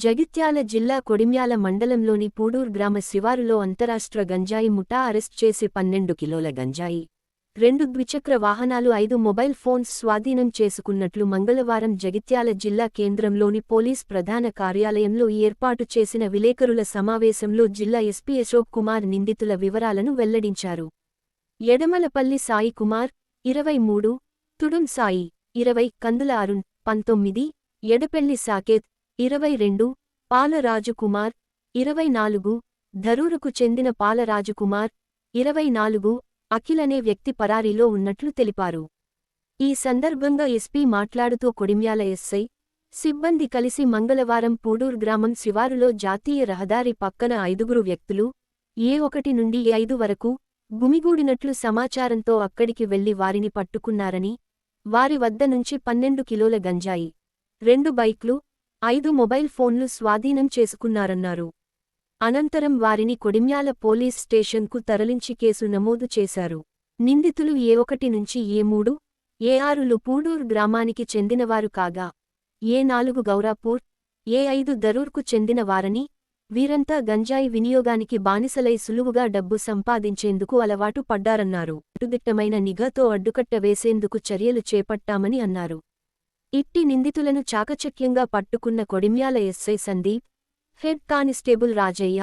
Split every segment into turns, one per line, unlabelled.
జగిత్యాల జిల్లా కొడిమ్యాల మండలంలోని పూడూర్ గ్రామ శివారులో అంతరాష్ట్ర గంజాయి ముఠా అరెస్ట్ చేసి 12 కిలోల గంజాయి, 2 ద్విచక్ర వాహనాలు, 5 మొబైల్ ఫోన్స్ స్వాధీనం చేసుకున్నట్లు మంగళవారం జగిత్యాల జిల్లా కేంద్రంలోని పోలీస్ ప్రధాన కార్యాలయంలో ఏర్పాటు చేసిన విలేకరుల సమావేశంలో జిల్లా ఎస్పీ అశోక్ కుమార్ నిందితుల వివరాలను వెల్లడించారు. ఎడమలపల్లి సాయి కుమార్ 23, తుడుం సాయి 20, కందుల అరుణ్ 19, ఎడపెల్లి సాకేత్ 22, పాల రాజుకుమార్ 24, ధరూరుకు చెందిన పాల రాజుకుమార్ 24, అఖిల్ అనే వ్యక్తి పరారీలో ఉన్నట్లు తెలిపారు. ఈ సందర్భంగా ఎస్పీ మాట్లాడుతూ కొడిమ్యాల ఎస్ఐ సిబ్బంది కలిసి మంగళవారం పూడూర్ గ్రామం శివారులో జాతీయ రహదారి పక్కన 5 వ్యక్తులు ఏ1 నుండి ఏ5 వరకు గుమిగూడినట్లు సమాచారంతో అక్కడికి వెళ్లి వారిని పట్టుకున్నారని, వారి వద్ద నుంచి 12 కిలోల గంజాయి, 2 బైక్లు, 5 మొబైల్ ఫోన్లు స్వాధీనం చేసుకున్నారన్నారు. అనంతరం వారిని కొడిమ్యాల పోలీస్ స్టేషన్కు తరలించి కేసు నమోదు చేశారు. నిందితులు ఏ1 నుంచి ఏ3, ఏ6లు పూడూర్ గ్రామానికి చెందినవారు కాగా, ఏ4 గౌరాపూర్, ఏ5 ధరూర్కు చెందిన వారని, వీరంతా గంజాయి వినియోగానికి బానిసలై సులువుగా డబ్బు సంపాదించేందుకు అలవాటు పడ్డారన్నారు. కట్టుదిట్టమైన నిఘాతో అడ్డుకట్ట వేసేందుకు చర్యలు చేపట్టామని అన్నారు. ఇట్టి నిందితులను చాకచక్యంగా పట్టుకున్న Kodimyal SI Sandeep, head constable Rajaiah,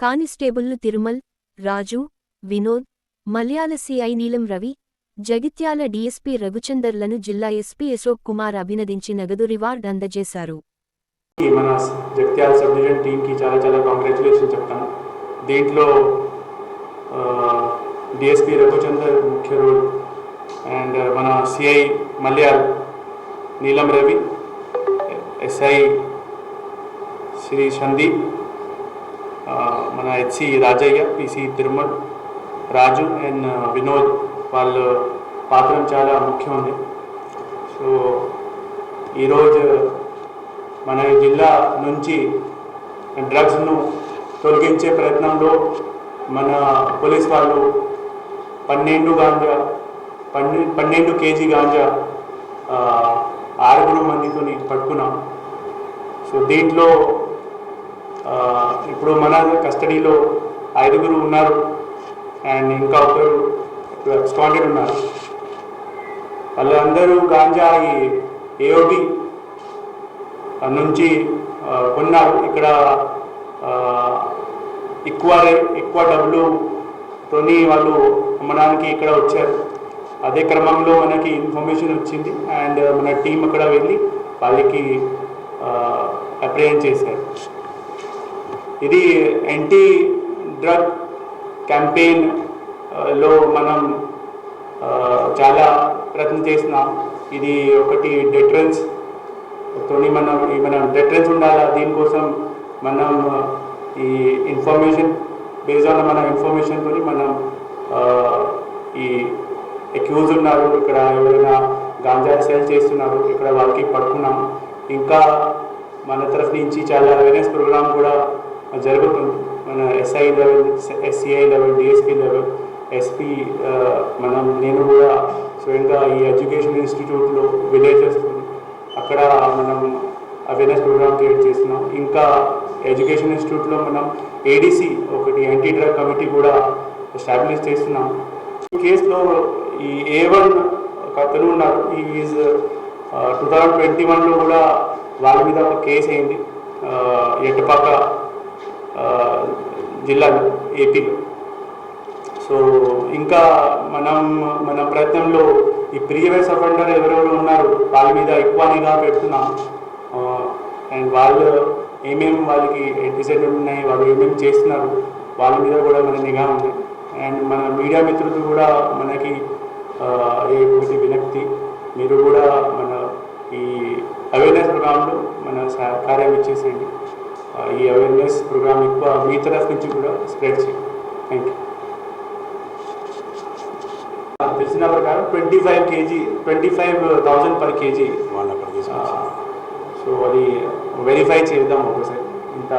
కానిస్టేబుల్లు తిరుమల్, రాజు, వినోద్, మల్యాల సిఐ నీలం రవి, జగిత్యాల డీఎస్పీ రఘుచందర్లను జిల్లా ఎస్పీ అశోక్ కుమార్ అభినందించి నగదు రివార్డ్ అందజేశారు.
మన జగిత్యాల సబ్ డివిజన్ టీంకి చాలా కాంగ్రాచులేషన్ చెప్తాను. దీంట్లో డిఎస్పీ రఘుచందర్ ముఖ్య రోల్ అండ్ మన సిఐ మల్యాల్ నీలం రవి, ఎస్ఐ శ్రీ సందీప్, మన HC Rajaiah, PC Tirumal, Raju and Vinod వాళ్ళ పాత్ర చాలా ముఖ్యం ఉంది. సో ఈరోజు మన జిల్లా నుంచి డ్రగ్స్ను తొలగించే ప్రయత్నంలో మన పోలీస్ వాళ్ళు 12 కేజీ గాంజా 6 మందితో పట్టుకున్నాం. సో దీంట్లో ఇప్పుడు మన కస్టడీలో 5 ఉన్నారు అండ్ ఇంకా ఒకరు అబ్స్కాండెడ్ ఉన్నారు. వాళ్ళందరూ గాంజా ఏఓబి నుంచి కొన్నారు. ఇక్కడ ఎక్కువ డబ్బులుతోని వాళ్ళు అమ్మడానికి ఇక్కడ వచ్చారు. అదే క్రమంలో మనకి ఇన్ఫర్మేషన్ వచ్చింది అండ్ మన టీం అక్కడ వెళ్ళి వాళ్ళకి అప్రిహెండ్ చేశారు. ఇది యాంటీ డ్రగ్ క్యాంపెయిన్లో మనం చాలా ప్రయత్నం చేస్తున్నాం. ఇది ఒకటి డెటరెన్స్ తోని మనం డెటరెన్స్ ఉండాలి. దీనికోసం మనం ఈ ఇన్ఫర్మేషన్ బేస్డ్ ఆన్ మన ఇన్ఫర్మేషన్తో మనం ఈ అక్యూజ్ ఉన్నారు, ఇక్కడ ఎవరైనా గాంజా సెల్ చేస్తున్నారు, ఇక్కడ వాళ్ళకి పట్టుకున్నాం. ఇంకా మన తరఫు నుంచి చాలా అవేర్నెస్ ప్రోగ్రామ్ కూడా జరుగుతుంది. మన SI level, SCI level, DSP level, SP, నేను కూడా స్వయంగా ఈ ఎడ్యుకేషన్ ఇన్స్టిట్యూట్లో విలేజెస్ అక్కడ మనం అవేర్నెస్ ప్రోగ్రామ్ క్రియేట్ చేస్తున్నాం. ఇంకా ఎడ్యుకేషన్ ఇన్స్టిట్యూట్లో మనం ఏడీసీ ఒకటి యాంటీ డ్రగ్ కమిటీ కూడా ఎస్టాబ్లిష్ చేస్తున్నాం. ఈ కేసులో ఈ A1 అతను ఉన్నారు. ఈజ్ 2021లో కూడా వాళ్ళ మీద ఒక కేసు అయింది ఎట్టపాక జిల్లాలో, ఏపీలో. సో ఇంకా మన ప్రయత్నంలో ఈ ప్రీవియస్ అఫెండర్ ఎవరెవరు ఉన్నారు వాళ్ళ మీద ఎక్కువ నిఘా పెడుతున్నాం. అండ్ వాళ్ళు వాళ్ళకి డిసైడెడ్ ఉన్నాయి, వాళ్ళు ఏమేమి చేస్తున్నారు వాళ్ళ మీద కూడా మన నిఘా ఉంది. అండ్ మన మీడియా మిత్రులు కూడా మనకి వినక్తి, మీరు కూడా మన ఈ అవేర్నెస్ ప్రోగ్రాంలో మన సహకార్యం ఇచ్చేసేయండి. ఈ అవేర్నెస్ ప్రోగ్రామ్ ఎక్కువ మీ తరఫు నుంచి కూడా స్ప్రెడ్ చేయండి. Thank you. తెలిసిన ప్రకారం 25,000 per kg. సో అది వెరిఫై చేద్దాం ఒకసారి. ఇంత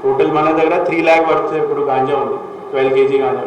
టోటల్ మన దగ్గర 3 lakh వర్త్ ఇప్పుడు గాంజా ఉంది, 12 kg గాంజా.